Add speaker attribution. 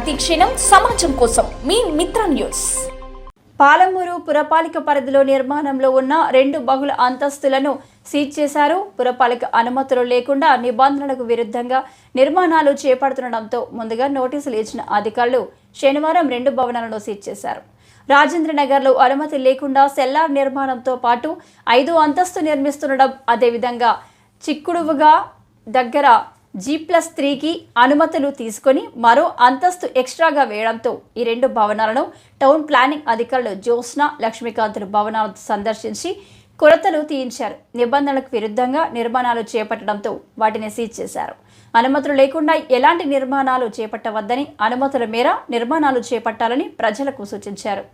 Speaker 1: ప్రతి క్షణం సమాజం కోసం మీ మిత్ర న్యూస్. పాలమూరు పురపాలిక పరిధిలో నిర్మాణంలో ఉన్న 2 బహుళ అంతస్తులను సీజ్ చేశారు. పురపాలిక అనుమతులు లేకుండా నిబంధనలకు విరుద్ధంగా నిర్మాణాలు చేపడుతుండటంతో ముందుగా నోటీసులు ఇచ్చిన అధికారులు శనివారం 2 భవనాలను సీజ్ చేశారు. రాజేంద్రనగర్లో అనుమతి లేకుండా సెల్లార్ నిర్మాణంతో పాటు 5 అంతస్తు నిర్మిస్తుండడం, అదేవిధంగా చిక్కుడువుగా దగ్గర G+3కి అనుమతులు తీసుకొని మరో అంతస్తు ఎక్స్ట్రాగా వేయడంతో ఈ 2 భవనాలను టౌన్ ప్లానింగ్ అధికారులు జ్యోత్స్న, లక్ష్మీకాంతులు భవనాలను సందర్శించి కొరతలు తీయించారు. నిబంధనలకు విరుద్ధంగా నిర్మాణాలు చేపట్టడంతో వాటిని సీజ్ చేశారు. అనుమతులు లేకుండా ఎలాంటి నిర్మాణాలు చేపట్టవద్దని, అనుమతుల మేర నిర్మాణాలు చేపట్టాలని ప్రజలకు సూచించారు.